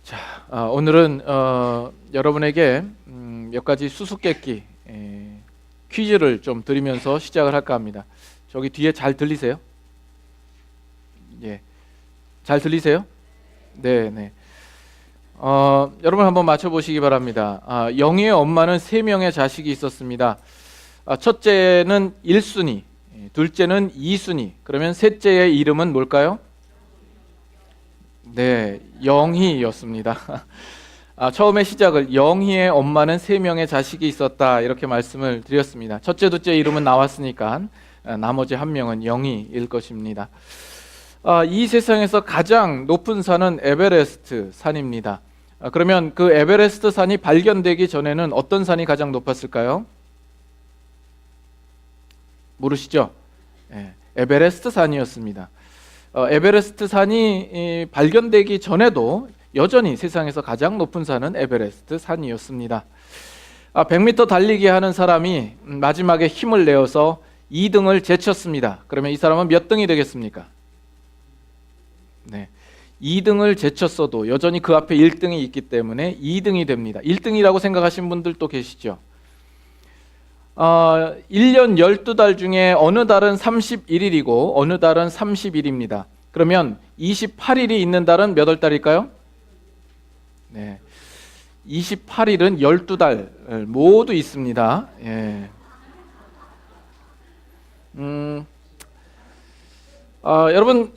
자, 오늘은 여러분에게 몇 가지 수수께끼 퀴즈를 좀 드리면서 시작을 할까 합니다. 저기 뒤에 잘 들리세요? 예, 잘 들리세요? 네, 네. 여러분 한번 맞춰보시기 바랍니다. 영희의 엄마는 3명의 자식이 있었습니다. 첫째는 1순위, 둘째는 2순위, 그러면 셋째의 이름은 뭘까요? 네, 영희였습니다. 처음에 시작을 영희의 엄마는 3명의 자식이 있었다 이렇게 말씀을 드렸습니다. 첫째, 둘째 이름은 나왔으니까 나머지 1명은 영희일 것입니다. 이 세상에서 가장 높은 산은 에베레스트 산입니다. 그러면 그 에베레스트 산이 발견되기 전에는 어떤 산이 가장 높았을까요? 모르시죠? 에베레스트 산이었습니다. 에베레스트 산이 발견되기 전에도 여전히 세상에서 가장 높은 산은 에베레스트 산이었습니다. 100m 달리기 하는 사람이 마지막에 힘을 내어서 2등을 제쳤습니다. 그러면 이 사람은 몇 등이 되겠습니까? 네, 2등을 제쳤어도 여전히 그 앞에 1등이 있기 때문에 2등이 됩니다. 1등이라고 생각하시는 분들도 계시죠? 1년 12달 중에 어느 달은 31일이고 어느 달은 30일입니다. 그러면 28일이 있는 달은 몇 월달일까요? 네, 28일은 12달 모두 있습니다. 예. 여러분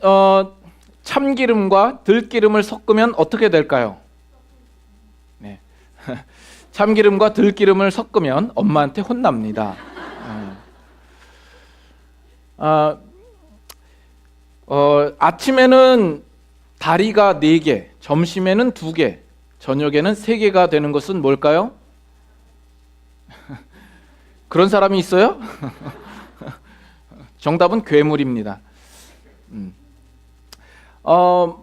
참기름과 들기름을 섞으면 어떻게 될까요? 네. 참기름과 들기름을 섞으면 엄마한테 혼납니다. 아침에는 다리가 4개, 점심에는 2개, 저녁에는 3개가 되는 것은 뭘까요? 그런 사람이 있어요? 정답은 괴물입니다.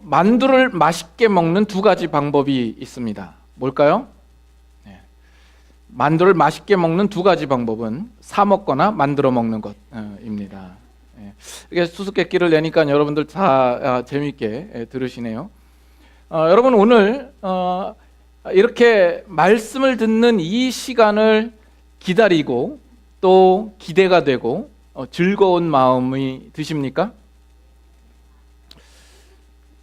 만두를 맛있게 먹는 2가지 방법이 있습니다. 뭘까요? 만두를 맛있게 먹는 2가지 방법은 사 먹거나 만들어 먹는 것입니다. 이게 수수께끼를 내니까 여러분들 다 재미있게 들으시네요. 여러분 오늘 이렇게 말씀을 듣는 이 시간을 기다리고 또 기대가 되고 즐거운 마음이 드십니까?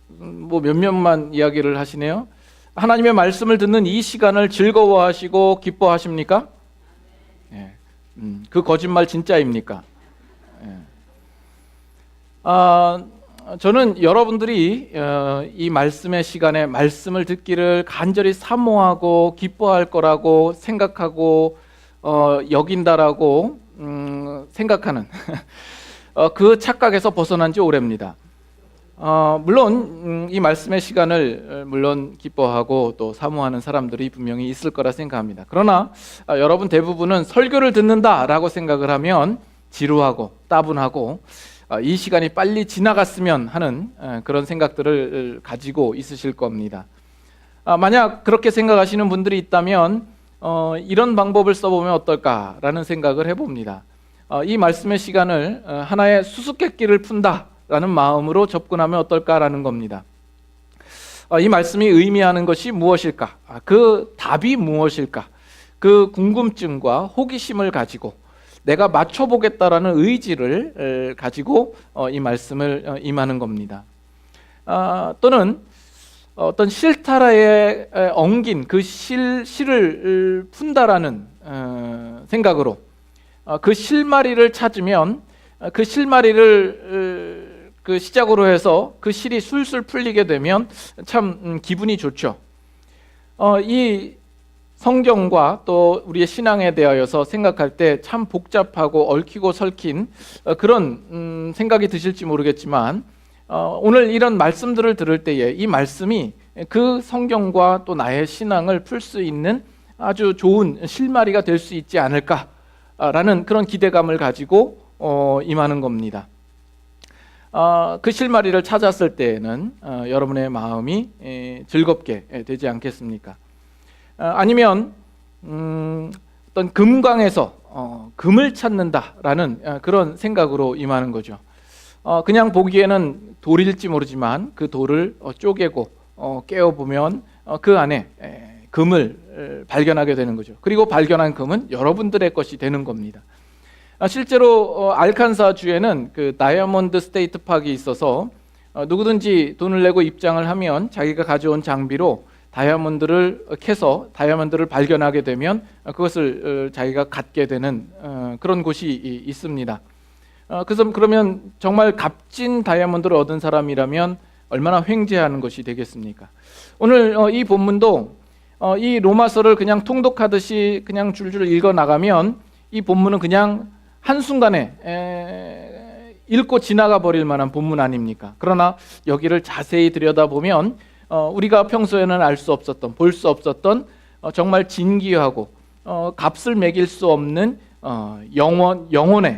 뭐 몇몇만 이야기를 하시네요. 하나님의 말씀을 듣는 이 시간을 즐거워하시고 기뻐하십니까? 그 거짓말 진짜입니까? 저는 여러분들이 이 말씀의 시간에 말씀을 듣기를 간절히 사모하고 기뻐할 거라고 생각하고 여긴다라고 생각하는 그 착각에서 벗어난 지 오래입니다. 물론 이 말씀의 시간을 물론 기뻐하고 또 사모하는 사람들이 분명히 있을 거라 생각합니다. 그러나 여러분 대부분은 설교를 듣는다라고 생각을 하면 지루하고 따분하고 이 시간이 빨리 지나갔으면 하는 그런 생각들을 가지고 있으실 겁니다. 만약 그렇게 생각하시는 분들이 있다면 이런 방법을 써보면 어떨까라는 생각을 해봅니다. 이 말씀의 시간을 하나의 수수께끼를 푼다라는 마음으로 접근하면 어떨까라는 겁니다. 이 말씀이 의미하는 것이 무엇일까? 그 답이 무엇일까? 그 궁금증과 호기심을 가지고 내가 맞춰보겠다라는 의지를 가지고 이 말씀을 임하는 겁니다. 또는 어떤 실타라에 엉긴 그 실을 푼다라는 생각으로 그 실마리를 찾으면 그 실마리를 그 시작으로 해서 그 실이 술술 풀리게 되면 참 기분이 좋죠. 이 성경과 또 우리의 신앙에 대하여서 생각할 때 참 복잡하고 얽히고 설킨 그런 생각이 드실지 모르겠지만 오늘 이런 말씀들을 들을 때에 이 말씀이 그 성경과 또 나의 신앙을 풀 수 있는 아주 좋은 실마리가 될 수 있지 않을까라는 그런 기대감을 가지고 임하는 겁니다. 그 실마리를 찾았을 때에는 여러분의 마음이 즐겁게 되지 않겠습니까? 아니면 어떤 금광에서 금을 찾는다라는 그런 생각으로 임하는 거죠. 그냥 보기에는 돌일지 모르지만 그 돌을 쪼개고 깨어보면 그 안에 금을 발견하게 되는 거죠. 그리고 발견한 금은 여러분들의 것이 되는 겁니다. 실제로 알칸사 주에는 그 다이아몬드 스테이트 파크가 있어서 누구든지 돈을 내고 입장을 하면 자기가 가져온 장비로 다이아몬드를 캐서 다이아몬드를 발견하게 되면 그것을 자기가 갖게 되는 그런 곳이 있습니다. 그래서 그러면 정말 값진 다이아몬드를 얻은 사람이라면 얼마나 횡재하는 것이 되겠습니까? 오늘 이 본문도 이 로마서를 그냥 통독하듯이 그냥 줄줄 읽어 나가면 이 본문은 그냥 한순간에 읽고 지나가 버릴 만한 본문 아닙니까? 그러나 여기를 자세히 들여다보면 우리가 평소에는 알 수 없었던, 볼 수 없었던 정말 진귀하고 값을 매길 수 없는 영원한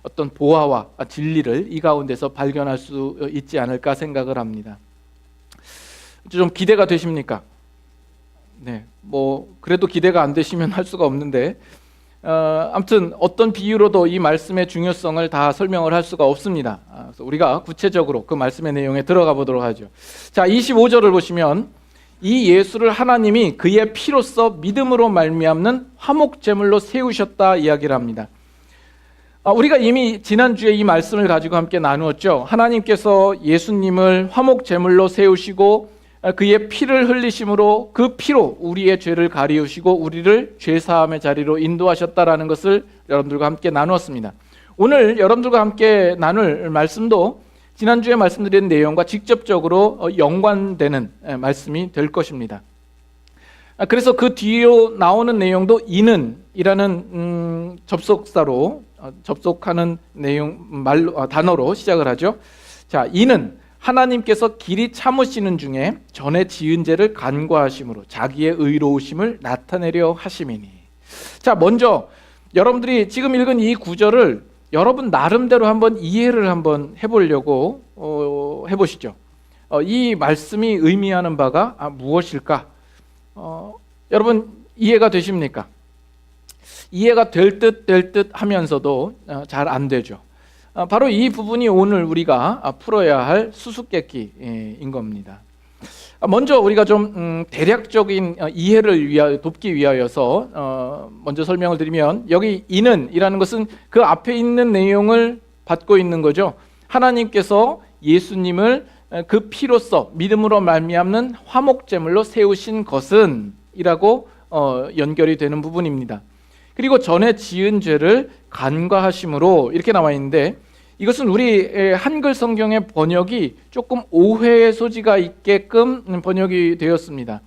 어떤 보화와 진리를 이 가운데서 발견할 수 있지 않을까 생각을 합니다. 좀 기대가 되십니까? 네, 뭐 그래도 기대가 안 되시면 할 수가 없는데 아무튼 어떤 비유로도 이 말씀의 중요성을 다 설명을 할 수가 없습니다. 그래서 우리가 구체적으로 그 말씀의 내용에 들어가 보도록 하죠. 자, 25절을 보시면 이 예수를 하나님이 그의 피로써 믿음으로 말미암는 화목제물로 세우셨다 이야기를 합니다. 우리가 이미 지난주에 이 말씀을 가지고 함께 나누었죠. 하나님께서 예수님을 화목제물로 세우시고 그의 피를 흘리심으로 그 피로 우리의 죄를 가리우시고 우리를 죄사함의 자리로 인도하셨다라는 것을 여러분들과 함께 나누었습니다. 오늘 여러분들과 함께 나눌 말씀도 지난주에 말씀드린 내용과 직접적으로 연관되는 말씀이 될 것입니다. 그래서 그 뒤로 나오는 내용도 이는이라는 접속사로 접속하는 단어로 시작을 하죠. 자, 이는 하나님께서 길이 참으시는 중에 전에 지은 죄를 간과하심으로 자기의 의로우심을 나타내려 하심이니. 자, 먼저 여러분들이 지금 읽은 이 구절을 여러분 나름대로 한번 이해를 한번 해보려고 해보시죠. 이 말씀이 의미하는 바가 무엇일까? 여러분 이해가 되십니까? 이해가 될 듯 하면서도 잘 안 되죠. 바로 이 부분이 오늘 우리가 풀어야 할 수수께끼인 겁니다. 먼저 우리가 좀 대략적인 이해를 돕기 위하여서 먼저 설명을 드리면 여기 이는이라는 것은 그 앞에 있는 내용을 받고 있는 거죠. 하나님께서 예수님을 그 피로써 믿음으로 말미암는 화목제물로 세우신 것은 이라고 연결이 되는 부분입니다. 그리고 전에 지은 죄를 간과하심으로 이렇게 나와 있는데 이것은 우리 한글 성경의 번역이 조금 오해의 소지가 있게끔 번역이 되었습니다.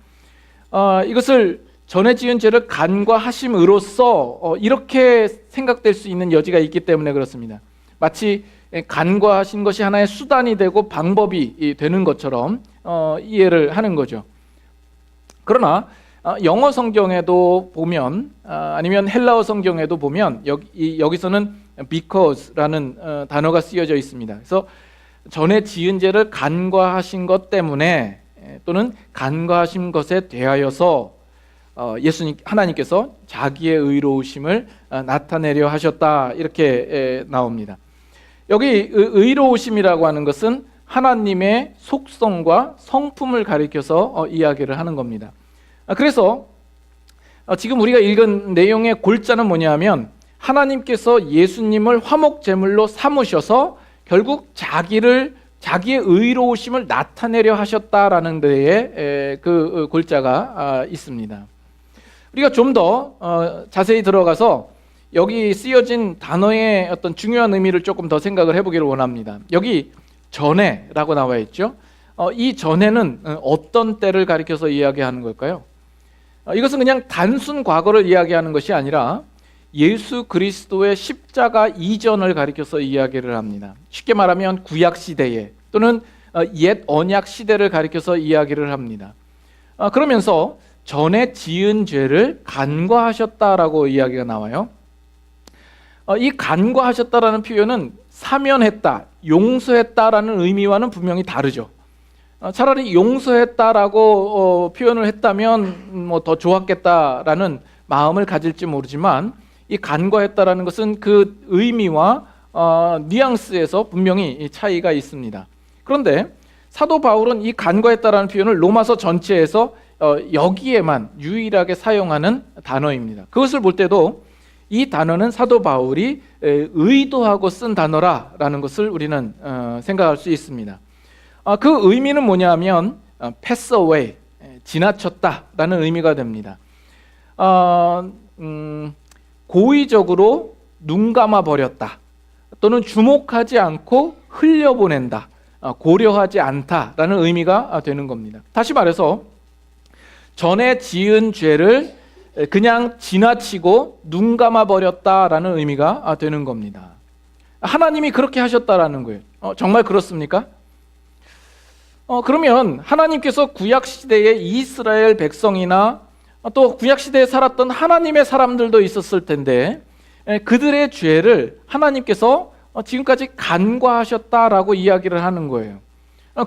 이것을 전에 지은 죄를 간과하심으로써 이렇게 생각될 수 있는 여지가 있기 때문에 그렇습니다. 마치 간과하신 것이 하나의 수단이 되고 방법이 되는 것처럼 이해를 하는 거죠. 그러나 영어 성경에도 보면 아니면 헬라어 성경에도 보면 여기서는 because라는 단어가 쓰여져 있습니다. 그래서 전에 지은 죄를 간과하신 것 때문에 또는 간과하신 것에 대하여서 하나님께서 자기의 의로우심을 나타내려 하셨다 이렇게 나옵니다. 여기 의로우심이라고 하는 것은 하나님의 속성과 성품을 가리켜서 이야기를 하는 겁니다. 그래서 지금 우리가 읽은 내용의 골자는 뭐냐면 하나님께서 예수님을 화목제물로 삼으셔서 결국 자기의 의로우심을 나타내려 하셨다라는 데에 그 골자가 있습니다. 우리가 좀 더 자세히 들어가서 여기 쓰여진 단어의 어떤 중요한 의미를 조금 더 생각을 해보기를 원합니다. 여기 전에라고 나와 있죠. 이 전에는 어떤 때를 가리켜서 이야기하는 걸까요? 이것은 그냥 단순 과거를 이야기하는 것이 아니라 예수 그리스도의 십자가 이전을 가리켜서 이야기를 합니다. 쉽게 말하면 구약 시대에 또는 옛 언약 시대를 가리켜서 이야기를 합니다. 그러면서 전에 지은 죄를 간과하셨다라고 이야기가 나와요. 이 간과하셨다라는 표현은 사면했다, 용서했다라는 의미와는 분명히 다르죠. 차라리 용서했다라고 표현을 했다면 뭐 더 좋았겠다라는 마음을 가질지 모르지만 이 간과했다라는 것은 그 의미와 뉘앙스에서 분명히 차이가 있습니다. 그런데 사도 바울은 이 간과했다라는 표현을 로마서 전체에서 여기에만 유일하게 사용하는 단어입니다. 그것을 볼 때도 이 단어는 사도 바울이 의도하고 쓴 단어라는 것을 우리는 생각할 수 있습니다. 그 의미는 뭐냐면 pass away, 지나쳤다라는 의미가 됩니다. 고의적으로 눈 감아 버렸다, 또는 주목하지 않고 흘려보낸다, 고려하지 않다라는 의미가 되는 겁니다. 다시 말해서 전에 지은 죄를 그냥 지나치고 눈 감아 버렸다라는 의미가 되는 겁니다. 하나님이 그렇게 하셨다라는 거예요. 정말 그렇습니까? 그러면 하나님께서 구약시대의 이스라엘 백성이나 또 구약시대에 살았던 하나님의 사람들도 있었을 텐데 그들의 죄를 하나님께서 지금까지 간과하셨다라고 이야기를 하는 거예요.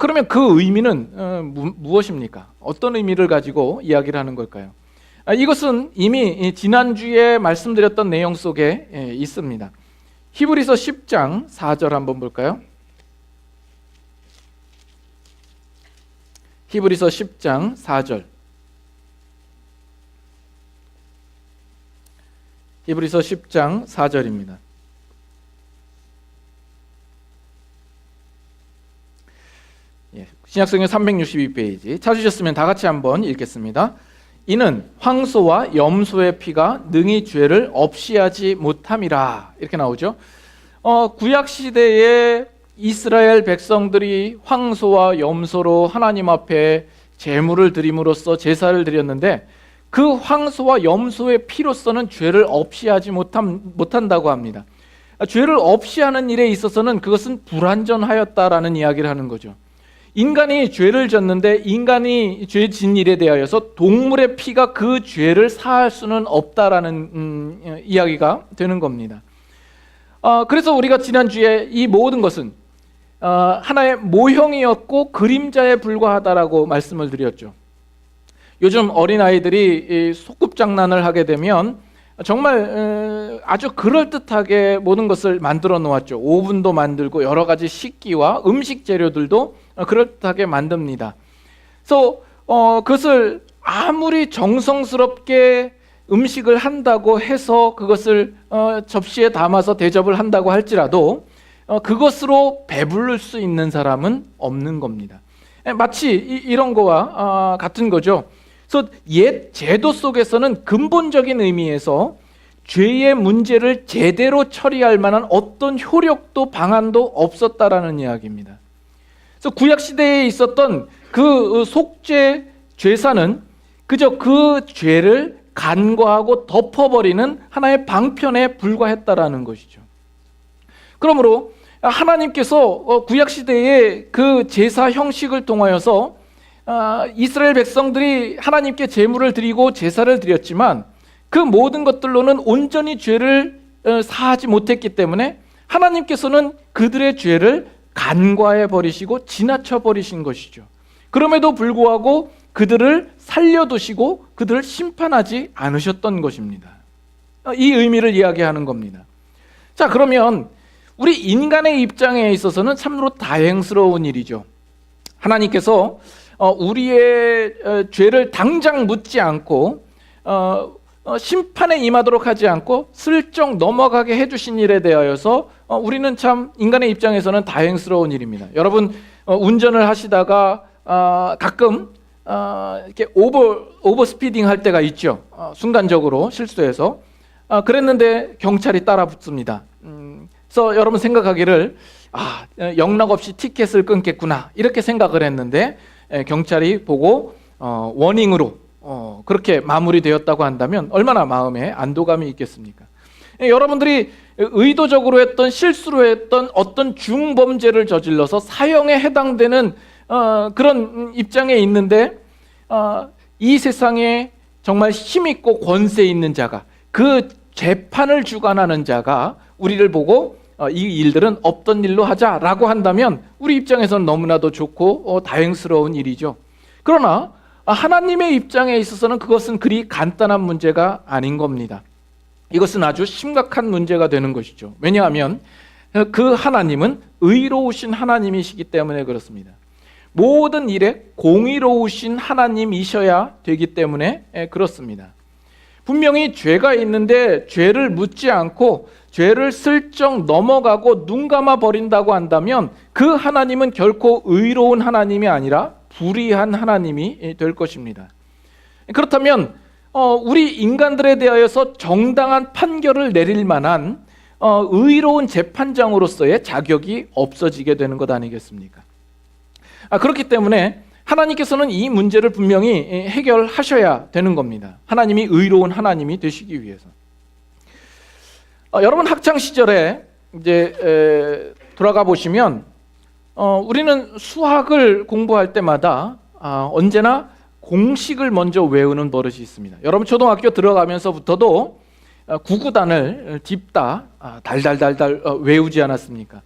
그러면 그 의미는 무엇입니까? 어떤 의미를 가지고 이야기를 하는 걸까요? 이것은 이미 지난주에 말씀드렸던 내용 속에 있습니다. 히브리서 10장 4절 한번 볼까요? 히브리서 10장 4절. 히브리서 10장 4절입니다. 신약성경 362페이지 찾으셨으면 다 같이 한번 읽겠습니다. 이는 황소와 염소의 피가 능히 죄를 없이 하지 못함이라. 이렇게 나오죠. 구약시대에 이스라엘 백성들이 황소와 염소로 하나님 앞에 제물을 드림으로써 제사를 드렸는데 그 황소와 염소의 피로서는 죄를 없이 하지 못한다고 합니다. 죄를 없이 하는 일에 있어서는 그것은 불완전하였다라는 이야기를 하는 거죠. 인간이 죄를 졌는데 인간이 죄 진 일에 대하여서 동물의 피가 그 죄를 사할 수는 없다라는 이야기가 되는 겁니다. 그래서 우리가 지난주에 이 모든 것은 하나의 모형이었고 그림자에 불과하다라고 말씀을 드렸죠. 요즘 어린아이들이 소꿉장난을 하게 되면 정말 아주 그럴듯하게 모든 것을 만들어 놓았죠. 오븐도 만들고 여러 가지 식기와 음식 재료들도 그럴듯하게 만듭니다. 그래서 그것을 아무리 정성스럽게 음식을 한다고 해서 그것을 접시에 담아서 대접을 한다고 할지라도 그것으로 배부를 수 있는 사람은 없는 겁니다. 마치 이런 거와 같은 거죠. 그래서 옛 제도 속에서는 근본적인 의미에서 죄의 문제를 제대로 처리할 만한 어떤 효력도 방안도 없었다라는 이야기입니다. 그래서 구약 시대에 있었던 그 속죄 제사는 그저 그 죄를 간과하고 덮어버리는 하나의 방편에 불과했다라는 것이죠. 그러므로 하나님께서 구약 시대의 그 제사 형식을 통하여서 이스라엘 백성들이 하나님께 제물을 드리고 제사를 드렸지만 그 모든 것들로는 온전히 죄를 사하지 못했기 때문에 하나님께서는 그들의 죄를 간과해 버리시고 지나쳐 버리신 것이죠. 그럼에도 불구하고 그들을 살려두시고 그들을 심판하지 않으셨던 것입니다. 이 의미를 이야기하는 겁니다. 자, 그러면 우리 인간의 입장에 있어서는 참으로 다행스러운 일이죠. 하나님께서 우리의 죄를 당장 묻지 않고 심판에 임하도록 하지 않고 슬쩍 넘어가게 해주신 일에 대하여서 우리는 참 인간의 입장에서는 다행스러운 일입니다. 여러분 운전을 하시다가 가끔 이렇게 오버 스피딩 할 때가 있죠. 순간적으로 실수해서 그랬는데 경찰이 따라 붙습니다. 그래서 여러분 생각하기를 영락 없이 티켓을 끊겠구나 이렇게 생각을 했는데 경찰이 보고 워닝으로 그렇게 마무리되었다고 한다면 얼마나 마음에 안도감이 있겠습니까? 여러분들이 의도적으로 했던 실수로 했던 어떤 중범죄를 저질러서 사형에 해당되는 그런 입장에 있는데 이 세상에 정말 힘있고 권세 있는 자가 그 재판을 주관하는 자가 우리를 보고 이 일들은 없던 일로 하자라고 한다면 우리 입장에서는 너무나도 좋고 다행스러운 일이죠. 그러나 하나님의 입장에 있어서는 그것은 그리 간단한 문제가 아닌 겁니다. 이것은 아주 심각한 문제가 되는 것이죠. 왜냐하면 그 하나님은 의로우신 하나님이시기 때문에 그렇습니다. 모든 일에 공의로우신 하나님이셔야 되기 때문에 그렇습니다. 분명히 죄가 있는데 죄를 묻지 않고 죄를 슬쩍 넘어가고 눈 감아 버린다고 한다면 그 하나님은 결코 의로운 하나님이 아니라 불의한 하나님이 될 것입니다. 그렇다면 우리 인간들에 대하여서 정당한 판결을 내릴 만한 의로운 재판장으로서의 자격이 없어지게 되는 것 아니겠습니까? 그렇기 때문에 하나님께서는 이 문제를 분명히 해결하셔야 되는 겁니다. 하나님이 의로운 하나님이 되시기 위해서. 여러분 학창 시절에 이제 돌아가 보시면 우리는 수학을 공부할 때마다 언제나 공식을 먼저 외우는 버릇이 있습니다. 여러분 초등학교 들어가면서부터도 구구단을 딥다 달달달달 외우지 않았습니까?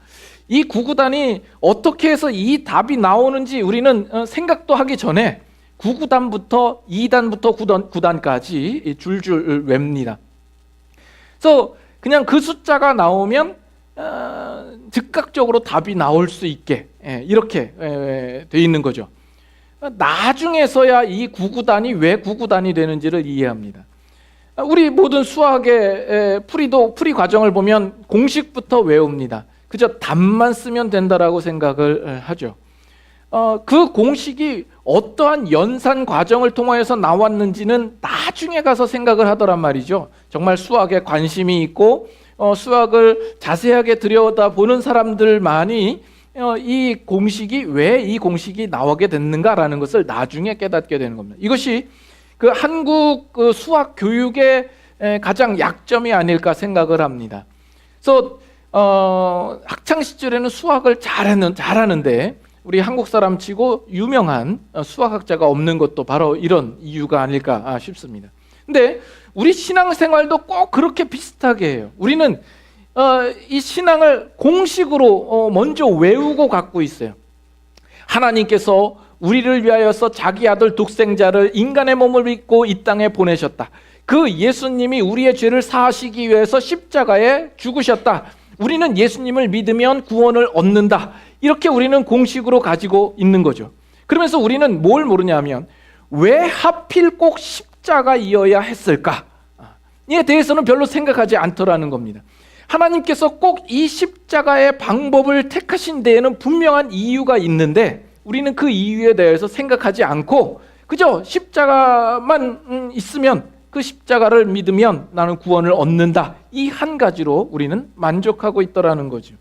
이 구구단이 어떻게 해서 이 답이 나오는지 우리는 생각도 하기 전에 구구단부터 2단부터 9단까지 줄줄 외웁니다. 그래서 그냥 그 숫자가 나오면 즉각적으로 답이 나올 수 있게 이렇게 돼 있는 거죠. 나중에서야 이 구구단이 왜 구구단이 되는지를 이해합니다. 우리 모든 수학의 풀이 과정을 보면 공식부터 외웁니다. 그저 답만 쓰면 된다라고 생각을 하죠. 그 공식이 어떠한 연산 과정을 통하여서 나왔는지는 나중에 가서 생각을 하더란 말이죠. 정말 수학에 관심이 있고 수학을 자세하게 들여다보는 사람들만이 이 공식이 왜 이 공식이 나오게 됐는가라는 것을 나중에 깨닫게 되는 겁니다. 이것이 그 한국 수학 교육의 가장 약점이 아닐까 생각을 합니다. 그래서 학창 시절에는 수학을 잘하는데 우리 한국 사람 치고 유명한 수학학자가 없는 것도 바로 이런 이유가 아닐까 싶습니다. 근데 우리 신앙생활도 꼭 그렇게 비슷하게 해요. 우리는 이 신앙을 공식으로 먼저 외우고 갖고 있어요. 하나님께서 우리를 위하여서 자기 아들 독생자를 인간의 몸을 입고 이 땅에 보내셨다. 그 예수님이 우리의 죄를 사하시기 위해서 십자가에 죽으셨다. 우리는 예수님을 믿으면 구원을 얻는다. 이렇게 우리는 공식으로 가지고 있는 거죠. 그러면서 우리는 뭘 모르냐면 왜 하필 꼭 십자가이어야 했을까? 이에 대해서는 별로 생각하지 않더라는 겁니다. 하나님께서 꼭 이 십자가의 방법을 택하신 데에는 분명한 이유가 있는데 우리는 그 이유에 대해서 생각하지 않고 그저 십자가만 있으면 그 십자가를 믿으면 나는 구원을 얻는다. 이 한 가지로 우리는 만족하고 있더라는 거죠.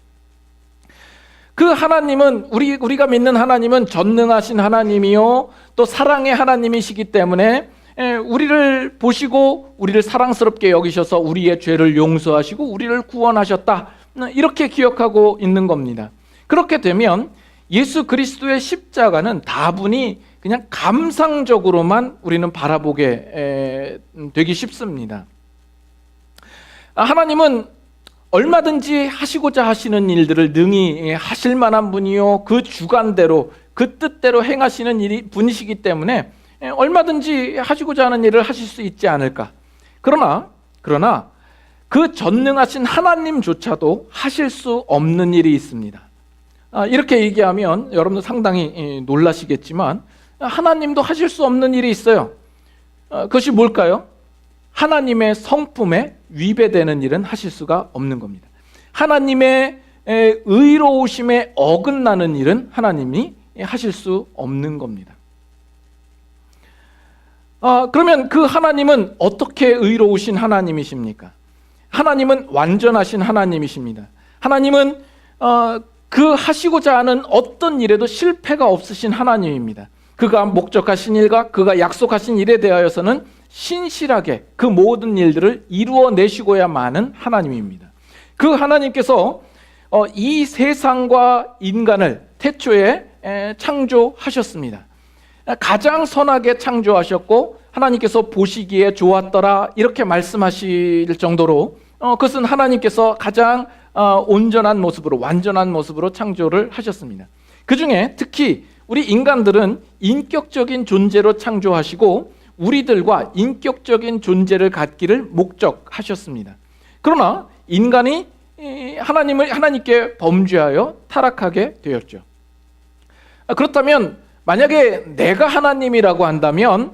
그 하나님은 우리가 믿는 하나님은 전능하신 하나님이요 또 사랑의 하나님이시기 때문에 우리를 보시고 우리를 사랑스럽게 여기셔서 우리의 죄를 용서하시고 우리를 구원하셨다. 이렇게 기억하고 있는 겁니다. 그렇게 되면 예수 그리스도의 십자가는 다분히 그냥 감상적으로만 우리는 바라보게 되기 쉽습니다. 하나님은 얼마든지 하시고자 하시는 일들을 능히 하실 만한 분이요 그 주관대로 그 뜻대로 행하시는 분이시기 때문에 얼마든지 하시고자 하는 일을 하실 수 있지 않을까. 그러나 그 전능하신 하나님조차도 하실 수 없는 일이 있습니다. 이렇게 얘기하면 여러분들 상당히 놀라시겠지만 하나님도 하실 수 없는 일이 있어요. 그것이 뭘까요? 하나님의 성품에 위배되는 일은 하실 수가 없는 겁니다. 하나님의 의로우심에 어긋나는 일은 하나님이 하실 수 없는 겁니다. 그러면 그 하나님은 어떻게 의로우신 하나님이십니까? 하나님은 완전하신 하나님이십니다. 하나님은 그 하시고자 하는 어떤 일에도 실패가 없으신 하나님입니다. 그가 목적하신 일과 그가 약속하신 일에 대하여서는 신실하게 그 모든 일들을 이루어내시고야 마는 하나님입니다. 그 하나님께서 이 세상과 인간을 태초에 창조하셨습니다. 가장 선하게 창조하셨고 하나님께서 보시기에 좋았더라 이렇게 말씀하실 정도로 그것은 하나님께서 가장 온전한 모습으로 완전한 모습으로 창조를 하셨습니다. 그 중에 특히 우리 인간들은 인격적인 존재로 창조하시고 우리들과 인격적인 존재를 갖기를 목적하셨습니다. 그러나 인간이 하나님께 범죄하여 타락하게 되었죠. 그렇다면 만약에 내가 하나님이라고 한다면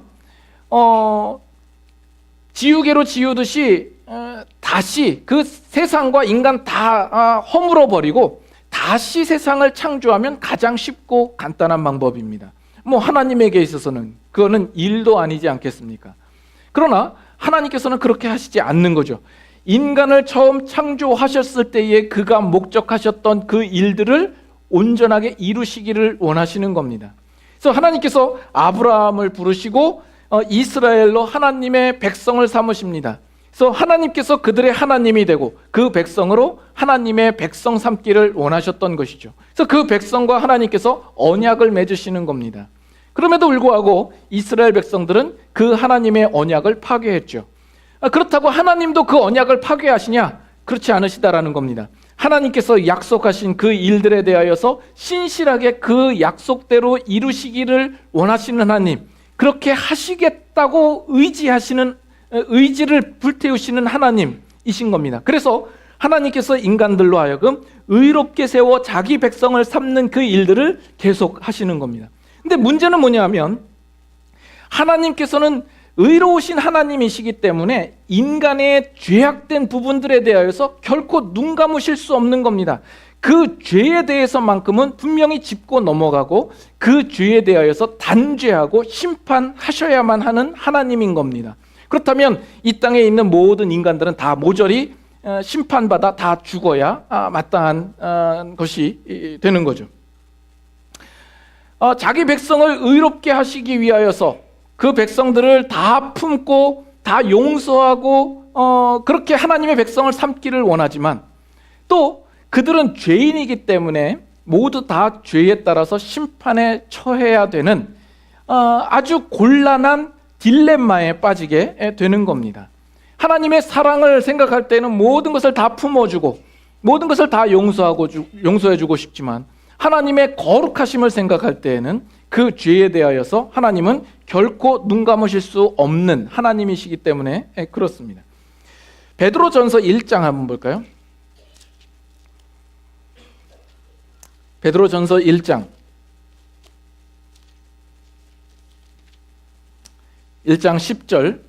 지우개로 지우듯이 다시 그 세상과 인간 다 허물어 버리고 다시 세상을 창조하면 가장 쉽고 간단한 방법입니다. 하나님에게 있어서는 그거는 일도 아니지 않겠습니까? 그러나 하나님께서는 그렇게 하시지 않는 거죠. 인간을 처음 창조하셨을 때에 그가 목적하셨던 그 일들을 온전하게 이루시기를 원하시는 겁니다. 그래서 하나님께서 아브라함을 부르시고 이스라엘로 하나님의 백성을 삼으십니다. 그래서 하나님께서 그들의 하나님이 되고 그 백성으로 하나님의 백성 삼기를 원하셨던 것이죠. 그래서 그 백성과 하나님께서 언약을 맺으시는 겁니다. 그럼에도 불구하고 이스라엘 백성들은 그 하나님의 언약을 파괴했죠. 그렇다고 하나님도 그 언약을 파괴하시냐? 그렇지 않으시다라는 겁니다. 하나님께서 약속하신 그 일들에 대하여서 신실하게 그 약속대로 이루시기를 원하시는 하나님, 그렇게 하시겠다고 의지를 불태우시는 하나님이신 겁니다. 그래서 하나님께서 인간들로 하여금 의롭게 세워 자기 백성을 삼는 그 일들을 계속 하시는 겁니다. 근데 문제는 뭐냐면 하나님께서는 의로우신 하나님이시기 때문에 인간의 죄악된 부분들에 대하여서 결코 눈 감으실 수 없는 겁니다. 그 죄에 대해서만큼은 분명히 짚고 넘어가고 그 죄에 대하여서 단죄하고 심판하셔야만 하는 하나님인 겁니다. 그렇다면 이 땅에 있는 모든 인간들은 다 모조리 심판받아 다 죽어야 마땅한 것이 되는 거죠. 자기 백성을 의롭게 하시기 위하여서 그 백성들을 다 품고 다 용서하고 그렇게 하나님의 백성을 삼기를 원하지만 또 그들은 죄인이기 때문에 모두 다 죄에 따라서 심판에 처해야 되는 아주 곤란한 딜레마에 빠지게 되는 겁니다. 하나님의 사랑을 생각할 때는 모든 것을 다 품어주고 모든 것을 다 용서해주고 싶지만 하나님의 거룩하심을 생각할 때에는 그 죄에 대하여서 하나님은 결코 눈 감으실 수 없는 하나님이시기 때문에 그렇습니다. 베드로전서 1장 한번 볼까요? 베드로전서 1장 10절.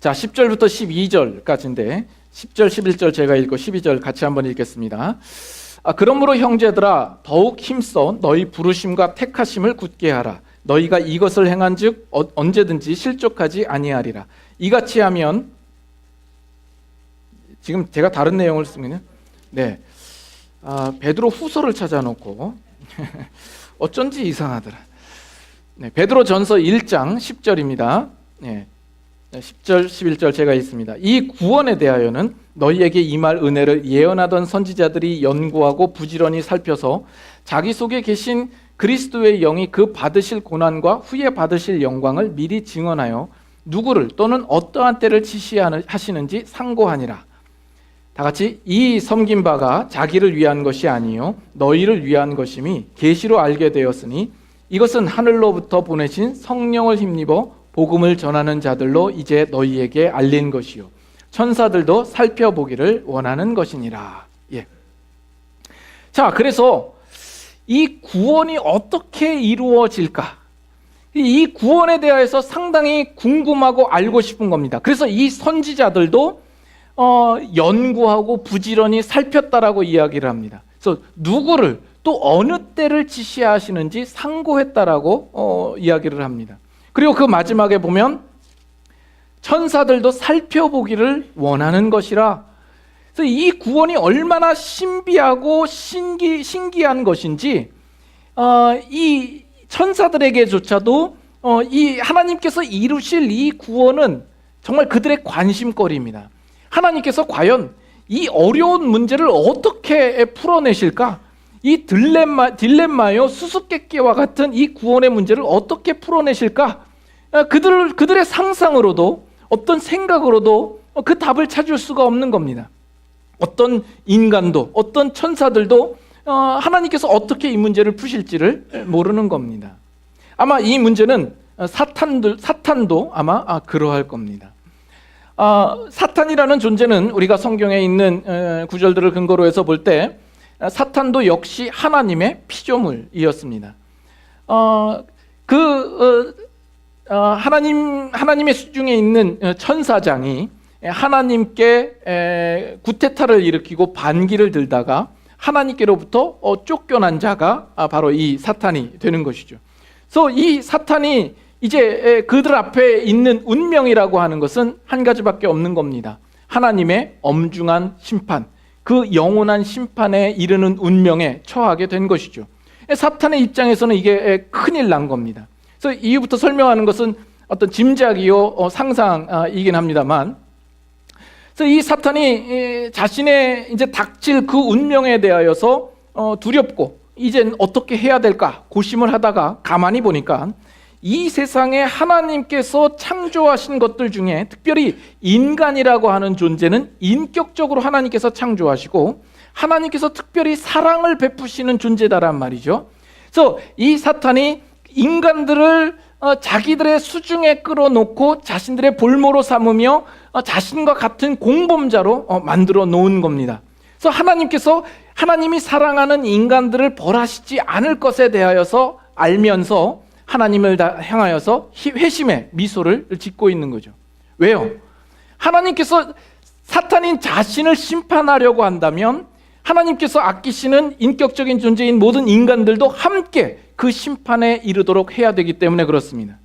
자, 10절부터 12절까지인데 10절, 11절 제가 읽고 12절 같이 한번 읽겠습니다. 그러므로 형제들아 더욱 힘써 너희 부르심과 택하심을 굳게 하라. 너희가 이것을 행한즉 언제든지 실족하지 아니하리라. 이같이 하면 지금 제가 다른 내용을 쓰면요. 네, 베드로 후서를 찾아놓고 어쩐지 이상하더라. 네, 베드로전서 1장 10절입니다. 네. 10절, 11절 제가 읽습니다. 이 구원에 대하여는 너희에게 임할 은혜를 예언하던 선지자들이 연구하고 부지런히 살펴서 자기 속에 계신 그리스도의 영이 그 받으실 고난과 후에 받으실 영광을 미리 증언하여 누구를 또는 어떠한 때를 지시하시는지 상고하니라. 다 같이 이 섬긴 바가 자기를 위한 것이 아니요 너희를 위한 것임이 계시로 알게 되었으니 이것은 하늘로부터 보내신 성령을 힘입어 복음을 전하는 자들로 이제 너희에게 알린 것이요 천사들도 살펴보기를 원하는 것이니라. 예. 자, 그래서 이 구원이 어떻게 이루어질까? 이 구원에 대해서 상당히 궁금하고 알고 싶은 겁니다. 그래서 이 선지자들도 연구하고 부지런히 살폈다라고 이야기를 합니다. 그래서 누구를 또 어느 때를 지시하시는지 상고했다라고 이야기를 합니다. 그리고 그 마지막에 보면 천사들도 살펴보기를 원하는 것이라. 그래서 이 구원이 얼마나 신비하고 신기한 것인지 이 천사들에게조차도 이 하나님께서 이루실 이 구원은 정말 그들의 관심거리입니다. 하나님께서 과연 이 어려운 문제를 어떻게 풀어내실까? 이 딜레마요 수수께끼와 같은 이 구원의 문제를 어떻게 풀어내실까? 그들의 상상으로도 어떤 생각으로도 그 답을 찾을 수가 없는 겁니다. 어떤 인간도 어떤 천사들도 하나님께서 어떻게 이 문제를 푸실지를 모르는 겁니다. 아마 이 문제는 사탄도 아마 그러할 겁니다. 사탄이라는 존재는 우리가 성경에 있는 구절들을 근거로 해서 볼 때 사탄도 역시 하나님의 피조물이었습니다. 하나님의 수중에 있는 천사장이 하나님께 구테타를 일으키고 반기를 들다가 하나님께로부터 쫓겨난 자가 바로 이 사탄이 되는 것이죠. 그래서 이 사탄이 이제 그들 앞에 있는 운명이라고 하는 것은 한 가지밖에 없는 겁니다. 하나님의 엄중한 심판, 그 영원한 심판에 이르는 운명에 처하게 된 것이죠. 사탄의 입장에서는 이게 큰일 난 겁니다. 그래서 이후부터 설명하는 것은 어떤 짐작이요 상상이긴 합니다만, 그래서 이 사탄이 자신의 이제 닥칠 그 운명에 대하여서 두렵고 이젠 어떻게 해야 될까 고심을 하다가 가만히 보니까 이 세상에 하나님께서 창조하신 것들 중에 특별히 인간이라고 하는 존재는 인격적으로 하나님께서 창조하시고 하나님께서 특별히 사랑을 베푸시는 존재다란 말이죠. 그래서 이 사탄이 인간들을 자기들의 수중에 끌어놓고 자신들의 볼모로 삼으며 자신과 같은 공범자로 만들어 놓은 겁니다. 그래서 하나님이 사랑하는 인간들을 벌하시지 않을 것에 대하여서 알면서 하나님을 향하여서 회심의 미소를 짓고 있는 거죠. 왜요? 하나님께서 사탄인 자신을 심판하려고 한다면 하나님께서 아끼시는 인격적인 존재인 모든 인간들도 함께 그 심판에 이르도록 해야 되기 때문에 그렇습니다.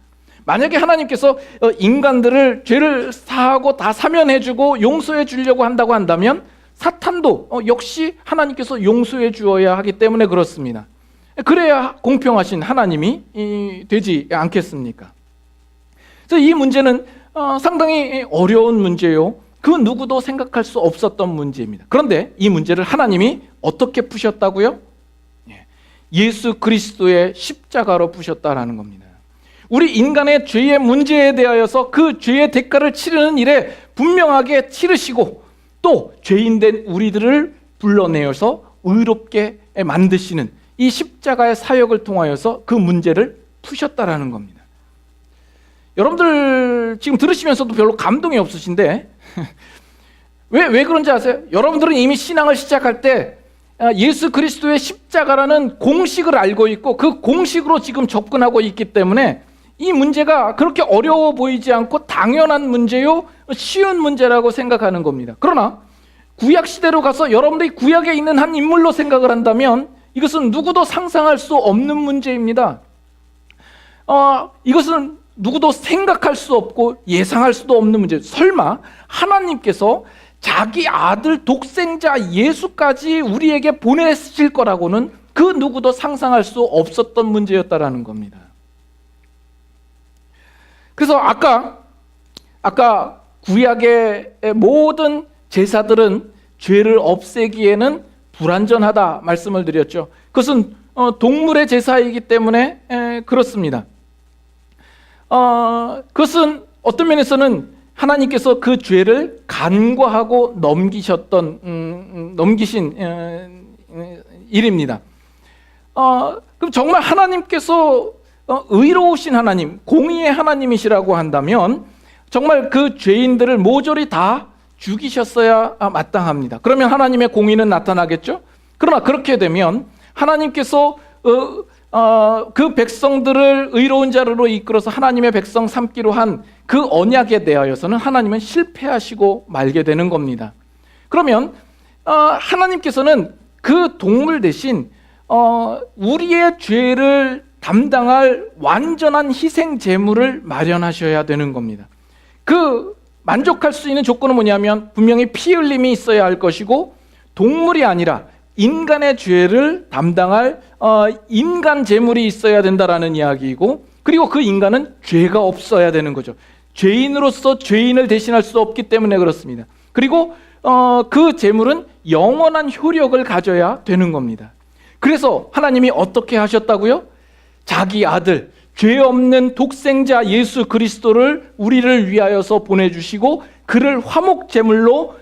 만약에 하나님께서 인간들을 죄를 사하고 다 사면해주고 용서해 주려고 한다고 한다면 사탄도 역시 하나님께서 용서해 주어야 하기 때문에 그렇습니다. 그래야 공평하신 하나님이 되지 않겠습니까? 그래서 이 문제는 상당히 어려운 문제요. 그 누구도 생각할 수 없었던 문제입니다. 그런데 이 문제를 하나님이 어떻게 푸셨다고요? 예수 그리스도의 십자가로 푸셨다라는 겁니다. 우리 인간의 죄의 문제에 대하여서 그 죄의 대가를 치르는 일에 분명하게 치르시고 또 죄인된 우리들을 불러내어서 의롭게 만드시는 이 십자가의 사역을 통하여서 그 문제를 푸셨다라는 겁니다. 여러분들 지금 들으시면서도 별로 감동이 없으신데 왜 그런지 아세요? 여러분들은 이미 신앙을 시작할 때 예수 그리스도의 십자가라는 공식을 알고 있고 그 공식으로 지금 접근하고 있기 때문에 이 문제가 그렇게 어려워 보이지 않고 당연한 문제요, 쉬운 문제라고 생각하는 겁니다. 그러나 구약 시대로 가서 여러분들이 구약에 있는 한 인물로 생각을 한다면 이것은 누구도 상상할 수 없는 문제입니다. 이것은 누구도 생각할 수 없고 예상할 수도 없는 문제. 설마 하나님께서 자기 아들 독생자 예수까지 우리에게 보내실 거라고는 그 누구도 상상할 수 없었던 문제였다라는 겁니다. 그래서 아까 구약의 모든 제사들은 죄를 없애기에는 불완전하다 말씀을 드렸죠. 그것은 동물의 제사이기 때문에 그렇습니다. 그것은 어떤 면에서는 하나님께서 그 죄를 간과하고 넘기신 일입니다. 그럼 정말 하나님께서 의로우신 하나님, 공의의 하나님이시라고 한다면 정말 그 죄인들을 모조리 다 죽이셨어야 마땅합니다. 그러면 하나님의 공의는 나타나겠죠? 그러나 그렇게 되면 하나님께서 그 백성들을 의로운 자로 이끌어서 하나님의 백성 삼기로 한 그 언약에 대하여서는 하나님은 실패하시고 말게 되는 겁니다. 그러면 하나님께서는 그 동물 대신 우리의 죄를 담당할 완전한 희생 제물을 마련하셔야 되는 겁니다. 그 만족할 수 있는 조건은 뭐냐면 분명히 피 흘림이 있어야 할 것이고 동물이 아니라 인간의 죄를 담당할 인간 제물이 있어야 된다라는 이야기이고, 그리고 그 인간은 죄가 없어야 되는 거죠. 죄인으로서 죄인을 대신할 수 없기 때문에 그렇습니다. 그리고 그 제물은 영원한 효력을 가져야 되는 겁니다. 그래서 하나님이 어떻게 하셨다고요? 자기 아들, 죄 없는 독생자 예수 그리스도를 우리를 위하여서 보내주시고 그를 화목 제물로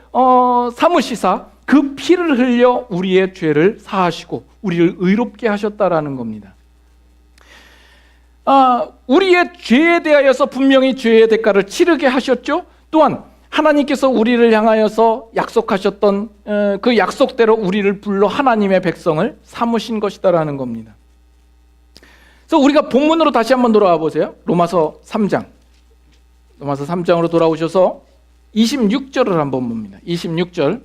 삼으시사 그 피를 흘려 우리의 죄를 사하시고 우리를 의롭게 하셨다라는 겁니다. 우리의 죄에 대하여서 분명히 죄의 대가를 치르게 하셨죠. 또한 하나님께서 우리를 향하여서 약속하셨던 그 약속대로 우리를 불러 하나님의 백성을 삼으신 것이다라는 겁니다. 그래서 우리가 본문으로 다시 한번 돌아와 보세요. 로마서 3장. 로마서 3장으로 돌아오셔서 26절을 한번 봅니다. 26절을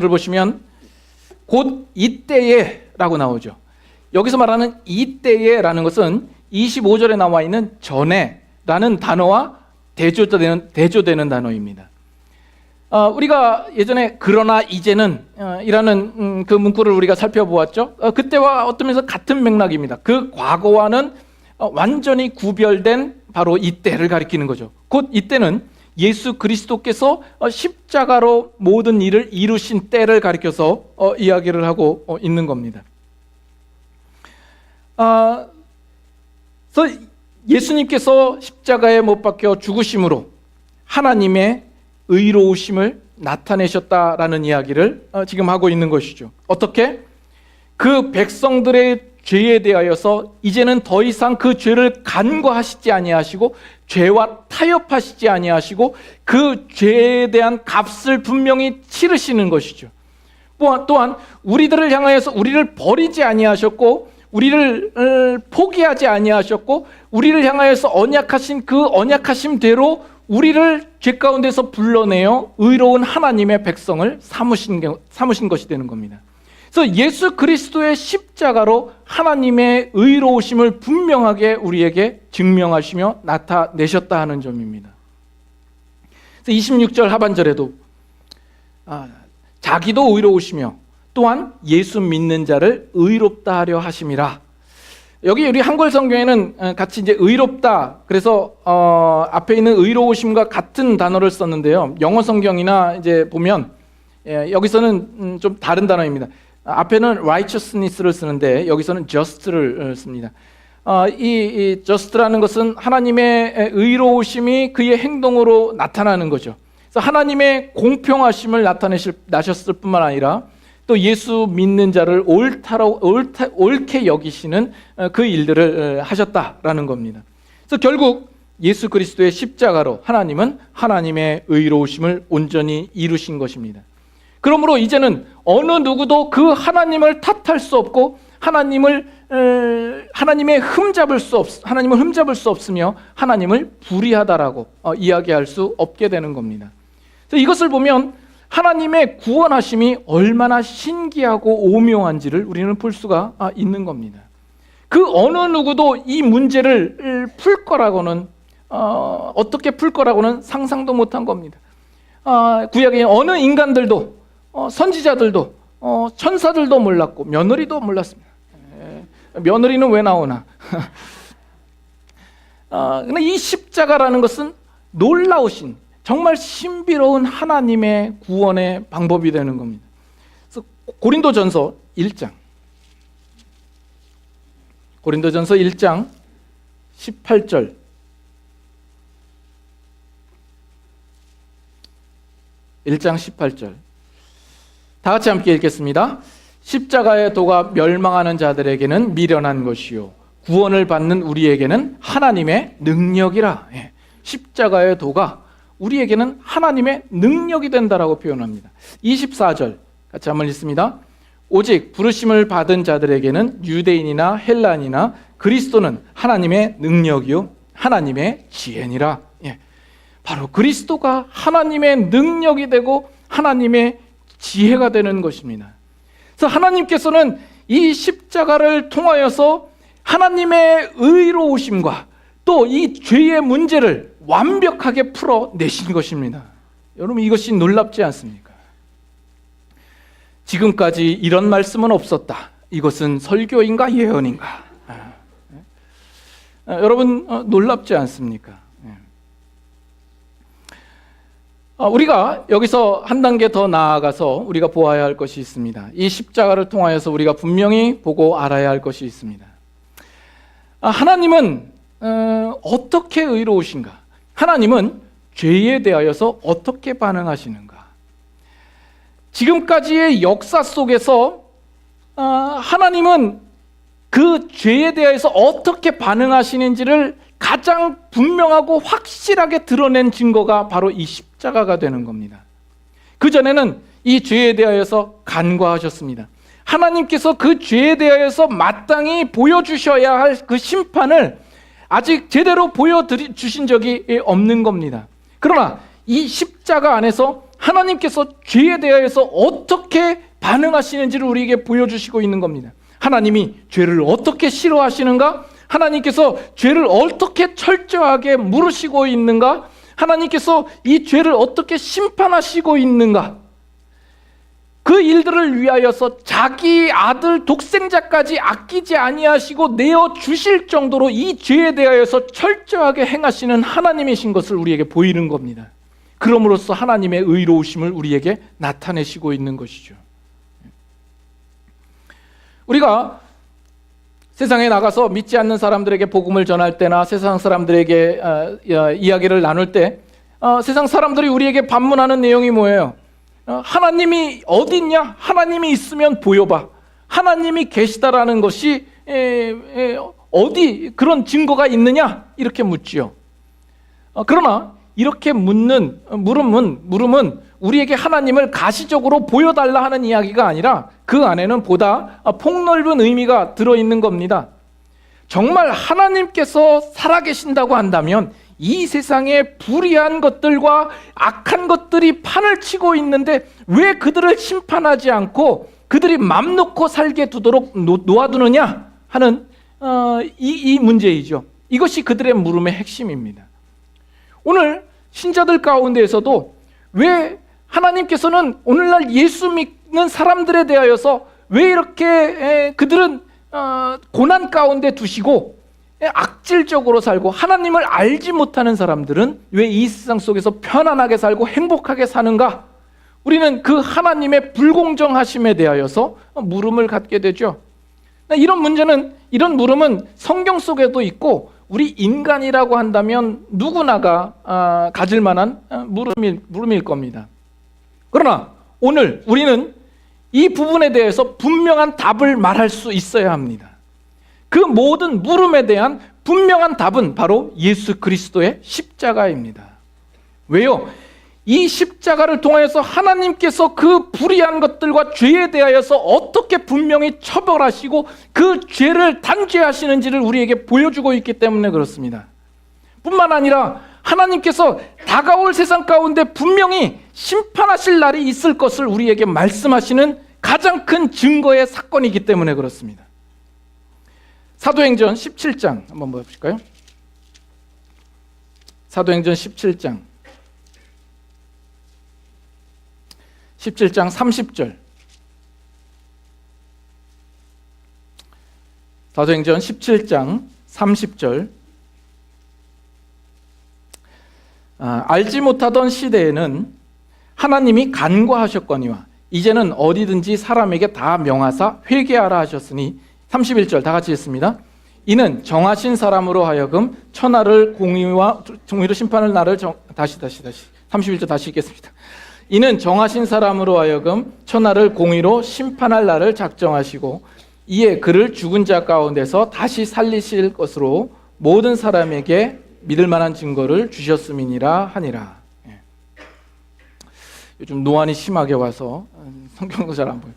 보시면 곧 이때에 라고 나오죠. 여기서 말하는 이때에 라는 것은 25절에 나와 있는 전에 라는 단어와 대조되는 단어입니다. 우리가 예전에 그러나 이제는 이라는 그 문구를 우리가 살펴보았죠. 그때와 어떤 면에서 같은 맥락입니다. 그 과거와는 완전히 구별된 바로 이때를 가리키는 거죠. 곧 이때는 예수 그리스도께서 십자가로 모든 일을 이루신 때를 가리켜서 이야기를 하고 있는 겁니다. 그래서 예수님께서 십자가에 못 박혀 죽으심으로 하나님의 의로우심을 나타내셨다라는 이야기를 지금 하고 있는 것이죠. 어떻게? 그 백성들의 죄에 대하여서 이제는 더 이상 그 죄를 간과하시지 아니하시고 죄와 타협하시지 아니하시고 그 죄에 대한 값을 분명히 치르시는 것이죠. 또한 우리들을 향하여서 우리를 버리지 아니하셨고 우리를 포기하지 아니하셨고 우리를 향하여서 언약하신 그 언약하심대로 우리를 죄 가운데서 불러내어 의로운 하나님의 백성을 삼으신 것이 되는 겁니다. 그래서 예수 그리스도의 십자가로 하나님의 의로우심을 분명하게 우리에게 증명하시며 나타내셨다 하는 점입니다. 그래서 26절 하반절에도 자기도 의로우시며 또한 예수 믿는 자를 의롭다 하려 하심이라. 여기 우리 한글 성경에는 같이 이제 의롭다, 그래서 앞에 있는 의로우심과 같은 단어를 썼는데요. 영어 성경이나 이제 보면 여기서는 좀 다른 단어입니다. 앞에는 righteousness를 쓰는데 여기서는 just를 씁니다. 이 just라는 것은 하나님의 의로우심이 그의 행동으로 나타나는 거죠. 그래서 하나님의 공평하심을 나타내셨을 뿐만 아니라 또 예수 믿는 자를 옳게 여기시는 그 일들을 하셨다라는 겁니다. 그래서 결국 예수 그리스도의 십자가로 하나님은 하나님의 의로우심을 온전히 이루신 것입니다. 그러므로 이제는 어느 누구도 그 하나님을 탓할 수 없고 하나님을 흠잡을 수 없으며 하나님을 불의하다라고 이야기할 수 없게 되는 겁니다. 그래서 이것을 보면 하나님의 구원하심이 얼마나 신기하고 오묘한지를 우리는 볼 수가 있는 겁니다. 그 어느 누구도 이 문제를 풀 거라고는 어떻게 풀 거라고는 상상도 못한 겁니다. 구약의 어느 인간들도 선지자들도 천사들도 몰랐고 며느리도 몰랐습니다. 며느리는 왜 나오나? 근데 이 십자가라는 것은 놀라우신 정말 신비로운 하나님의 구원의 방법이 되는 겁니다. 그래서 고린도전서 1장 18절 다 같이 함께 읽겠습니다. 십자가의 도가 멸망하는 자들에게는 미련한 것이요 구원을 받는 우리에게는 하나님의 능력이라. 십자가의 도가 우리에게는 하나님의 능력이 된다라고 표현합니다. 24절 같이 한번 읽습니다. 오직 부르심을 받은 자들에게는 유대인이나 헬란이나 그리스도는 하나님의 능력이요 하나님의 지혜니라. 바로 그리스도가 하나님의 능력이 되고 하나님의 지혜가 되는 것입니다. 그래서 하나님께서는 이 십자가를 통하여서 하나님의 의로우심과 또 이 죄의 문제를 완벽하게 풀어내신 것입니다. 여러분 이것이 놀랍지 않습니까? 지금까지 이런 말씀은 없었다. 이것은 설교인가 예언인가? 여러분 놀랍지 않습니까? 우리가 여기서 한 단계 더 나아가서 우리가 보아야 할 것이 있습니다. 이 십자가를 통하여서 우리가 분명히 보고 알아야 할 것이 있습니다. 하나님은 어떻게 의로우신가? 하나님은 죄에 대하여서 어떻게 반응하시는가? 지금까지의 역사 속에서 하나님은 그 죄에 대해서 어떻게 반응하시는지를 가장 분명하고 확실하게 드러낸 증거가 바로 이 십자가가 되는 겁니다. 그전에는 이 죄에 대하여서 간과하셨습니다. 하나님께서 그 죄에 대하여서 마땅히 보여주셔야 할 그 심판을 아직 제대로 보여주신 적이 없는 겁니다. 그러나 이 십자가 안에서 하나님께서 죄에 대하여서 어떻게 반응하시는지를 우리에게 보여주시고 있는 겁니다. 하나님이 죄를 어떻게 싫어하시는가? 하나님께서 죄를 어떻게 철저하게 물으시고 있는가? 하나님께서 이 죄를 어떻게 심판하시고 있는가? 그 일들을 위하여서 자기 아들 독생자까지 아끼지 아니하시고 내어 주실 정도로 이 죄에 대하여서 철저하게 행하시는 하나님이신 것을 우리에게 보이는 겁니다. 그럼으로써 하나님의 의로우심을 우리에게 나타내시고 있는 것이죠. 우리가 세상에 나가서 믿지 않는 사람들에게 복음을 전할 때나 세상 사람들에게 이야기를 나눌 때 세상 사람들이 우리에게 반문하는 내용이 뭐예요? 하나님이 어디 있냐? 하나님이 있으면 보여봐. 하나님이 계시다라는 것이 어디 그런 증거가 있느냐? 이렇게 묻지요. 그러나 이렇게 묻는 물음은 우리에게 하나님을 가시적으로 보여달라 하는 이야기가 아니라 그 안에는 보다 폭넓은 의미가 들어있는 겁니다. 정말 하나님께서 살아계신다고 한다면 이 세상에 불의한 것들과 악한 것들이 판을 치고 있는데 왜 그들을 심판하지 않고 그들이 맘 놓고 살게 두도록 놓아두느냐 하는 이 문제이죠. 이것이 그들의 물음의 핵심입니다. 오늘 신자들 가운데에서도 왜 하나님께서는 오늘날 예수 믿는 사람들에 대하여서 왜 이렇게 그들은 고난 가운데 두시고 악질적으로 살고 하나님을 알지 못하는 사람들은 왜 이 세상 속에서 편안하게 살고 행복하게 사는가? 우리는 그 하나님의 불공정하심에 대하여서 물음을 갖게 되죠. 이런 물음은 성경 속에도 있고 우리 인간이라고 한다면 누구나가 가질 만한 물음일 겁니다. 그러나 오늘 우리는 이 부분에 대해서 분명한 답을 말할 수 있어야 합니다. 그 모든 물음에 대한 분명한 답은 바로 예수 그리스도의 십자가입니다. 왜요? 이 십자가를 통하여서 하나님께서 그 불의한 것들과 죄에 대하여서 어떻게 분명히 처벌하시고 그 죄를 단죄하시는지를 우리에게 보여주고 있기 때문에 그렇습니다. 뿐만 아니라 하나님께서 다가올 세상 가운데 분명히 심판하실 날이 있을 것을 우리에게 말씀하시는 가장 큰 증거의 사건이기 때문에 그렇습니다. 사도행전 17장 한번 보실까요? 사도행전 17장 30절. 사도행전 17장 30절. 알지 못하던 시대에는 하나님이 간과하셨거니와 이제는 어디든지 사람에게 다 명하사 회개하라 하셨으니 31절 다 같이 읽습니다. 이는 정하신 사람으로 하여금 천하를 공의로 심판할 날을 31절 다시 읽겠습니다. 이는 정하신 사람으로 하여금 천하를 공의로 심판할 날을 작정하시고 이에 그를 죽은 자 가운데서 다시 살리실 것으로 모든 사람에게 믿을 만한 증거를 주셨음이니라 하니라. 요즘 노안이 심하게 와서 성경도 잘 안 보여요.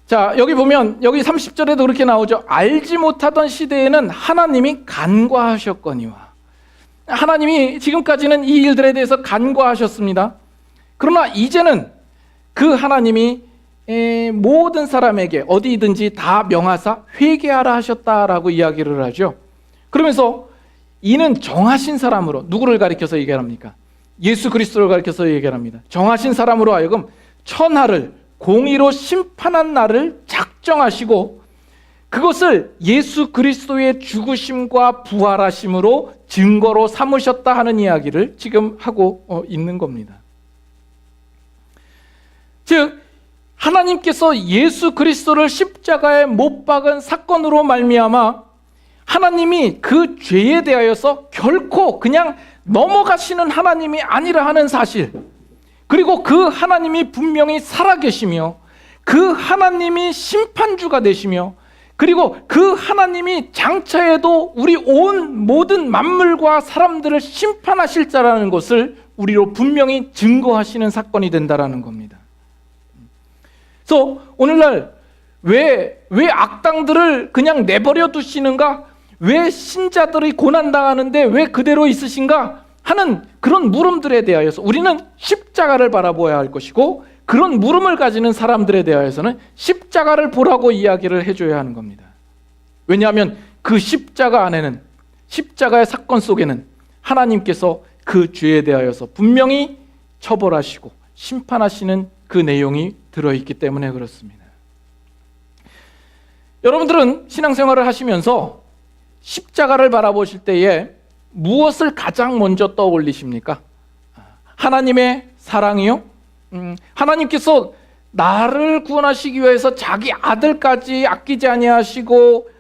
자, 여기 보면 여기 30절에도 그렇게 나오죠. 알지 못하던 시대에는 하나님이 간과하셨거니와. 하나님이 지금까지는 이 일들에 대해서 간과하셨습니다. 그러나 이제는 그 하나님이 모든 사람에게 어디든지 다 명하사 회개하라 하셨다라고 이야기를 하죠. 그러면서 이는 정하신 사람으로, 누구를 가리켜서 얘기합니까? 예수 그리스도를 가리켜서 얘기합니다. 정하신 사람으로 하여금 천하를 공의로 심판한 날을 작정하시고 그것을 예수 그리스도의 죽으심과 부활하심으로 증거로 삼으셨다 하는 이야기를 지금 하고 있는 겁니다. 즉 하나님께서 예수 그리스도를 십자가에 못 박은 사건으로 말미암아 하나님이 그 죄에 대하여서 결코 그냥 넘어가시는 하나님이 아니라 하는 사실, 그리고 그 하나님이 분명히 살아계시며 그 하나님이 심판주가 되시며 그리고 그 하나님이 장차에도 우리 온 모든 만물과 사람들을 심판하실 자라는 것을 우리로 분명히 증거하시는 사건이 된다라는 겁니다. 그래서 오늘날 왜 악당들을 그냥 내버려 두시는가? 왜 신자들이 고난당하는데 왜 그대로 있으신가? 하는 그런 물음들에 대하여서 우리는 십자가를 바라보아야 할 것이고, 그런 물음을 가지는 사람들에 대하여서는 십자가를 보라고 이야기를 해줘야 하는 겁니다. 왜냐하면 그 십자가 안에는, 십자가의 사건 속에는 하나님께서 그 죄에 대하여서 분명히 처벌하시고 심판하시는 그 내용이 들어있기 때문에 그렇습니다. 여러분들은 신앙생활을 하시면서 십자가를 바라보실 때에 무엇을 가장 먼저 떠올리십니까? 하나님의 사랑이요? 하나님께서 나를 구원하시기 위해서 자기 아들까지 아끼지 아니하시고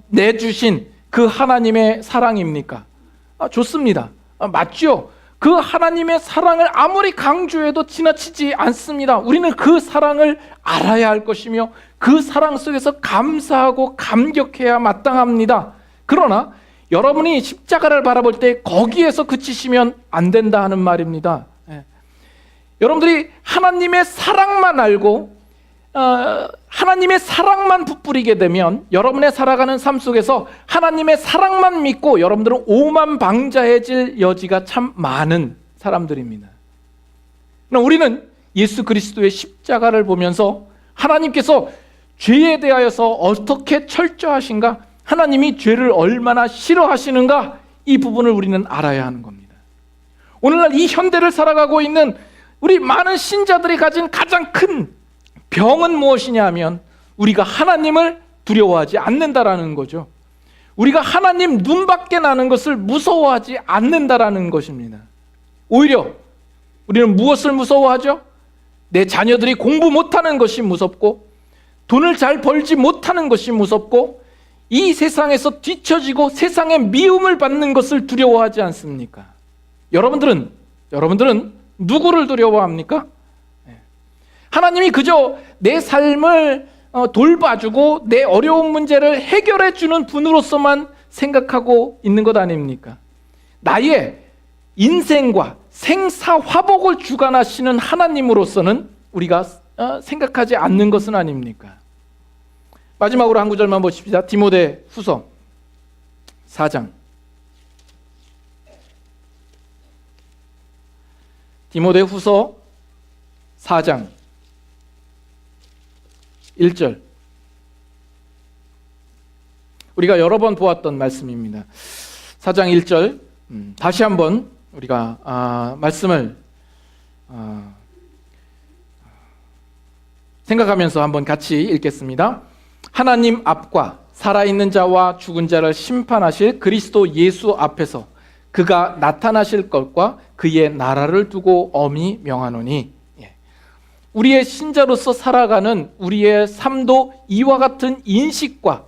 내주신 그 하나님의 사랑입니까? 좋습니다. 맞죠? 그 하나님의 사랑을 아무리 강조해도 지나치지 않습니다. 우리는 그 사랑을 알아야 할 것이며 그 사랑 속에서 감사하고 감격해야 마땅합니다. 그러나 여러분이 십자가를 바라볼 때 거기에서 그치시면 안 된다 하는 말입니다. 여러분들이 하나님의 사랑만 알고 하나님의 사랑만 부풀리게 되면 여러분의 살아가는 삶 속에서 하나님의 사랑만 믿고 여러분들은 오만방자해질 여지가 참 많은 사람들입니다. 우리는 예수 그리스도의 십자가를 보면서 하나님께서 죄에 대하여서 어떻게 철저하신가, 하나님이 죄를 얼마나 싫어하시는가, 이 부분을 우리는 알아야 하는 겁니다. 오늘날 이 현대를 살아가고 있는 우리 많은 신자들이 가진 가장 큰 병은 무엇이냐 하면 우리가 하나님을 두려워하지 않는다라는 거죠. 우리가 하나님 눈밖에 나는 것을 무서워하지 않는다라는 것입니다. 오히려 우리는 무엇을 무서워하죠? 내 자녀들이 공부 못하는 것이 무섭고, 돈을 잘 벌지 못하는 것이 무섭고, 이 세상에서 뒤처지고 세상의 미움을 받는 것을 두려워하지 않습니까? 여러분들은 누구를 두려워합니까? 하나님이 그저 내 삶을 돌봐주고 내 어려운 문제를 해결해주는 분으로서만 생각하고 있는 것 아닙니까? 나의 인생과 생사화복을 주관하시는 하나님으로서는 우리가 생각하지 않는 것은 아닙니까? 마지막으로 한 구절만 보십시다. 디모데 후서 4장. 디모데 후서 4장 1절. 우리가 여러 번 보았던 말씀입니다. 4장 1절 다시 한번 우리가 말씀을 생각하면서 한번 같이 읽겠습니다. 하나님 앞과 살아있는 자와 죽은 자를 심판하실 그리스도 예수 앞에서 그가 나타나실 것과 그의 나라를 두고 엄히 명하노니, 우리의 신자로서 살아가는 우리의 삶도 이와 같은 인식과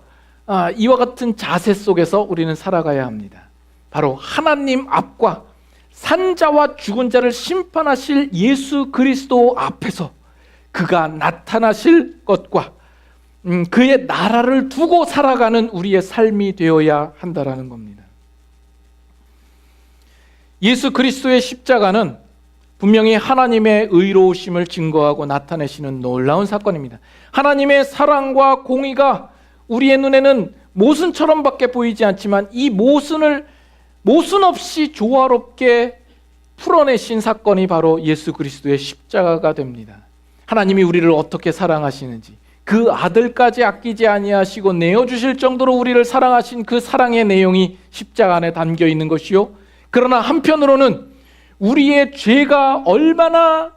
이와 같은 자세 속에서 우리는 살아가야 합니다. 바로 하나님 앞과 산자와 죽은 자를 심판하실 예수 그리스도 앞에서 그가 나타나실 것과 그의 나라를 두고 살아가는 우리의 삶이 되어야 한다라는 겁니다. 예수 그리스도의 십자가는 분명히 하나님의 의로우심을 증거하고 나타내시는 놀라운 사건입니다. 하나님의 사랑과 공의가 우리의 눈에는 모순처럼밖에 보이지 않지만 이 모순 없이 조화롭게 풀어내신 사건이 바로 예수 그리스도의 십자가가 됩니다. 하나님이 우리를 어떻게 사랑하시는지, 그 아들까지 아끼지 아니하시고 내어주실 정도로 우리를 사랑하신 그 사랑의 내용이 십자가 안에 담겨 있는 것이요, 그러나 한편으로는 우리의 죄가 얼마나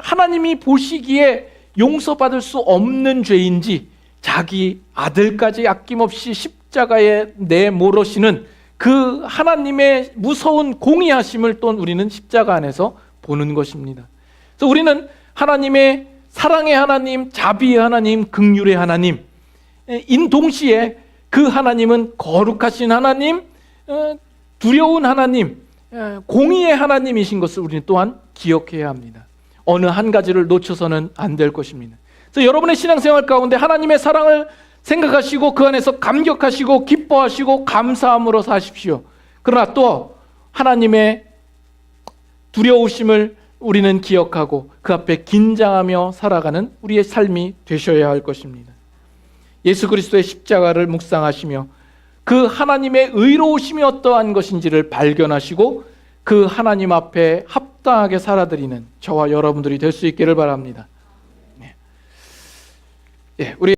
하나님이 보시기에 용서받을 수 없는 죄인지 자기 아들까지 아낌없이 십자가에 내몰으시는 그 하나님의 무서운 공의하심을 또 우리는 십자가 안에서 보는 것입니다. 그래서 우리는 하나님의 사랑의 하나님, 자비의 하나님, 긍휼의 하나님, 인 동시에 그 하나님은 거룩하신 하나님, 두려운 하나님, 공의의 하나님이신 것을 우리는 또한 기억해야 합니다. 어느 한 가지를 놓쳐서는 안 될 것입니다. 그래서 여러분의 신앙생활 가운데 하나님의 사랑을 생각하시고 그 안에서 감격하시고 기뻐하시고 감사함으로 사십시오. 그러나 또 하나님의 두려우심을 우리는 기억하고 그 앞에 긴장하며 살아가는 우리의 삶이 되셔야 할 것입니다. 예수 그리스도의 십자가를 묵상하시며 그 하나님의 의로우심이 어떠한 것인지를 발견하시고 그 하나님 앞에 합당하게 살아드리는 저와 여러분들이 될 수 있기를 바랍니다. 우리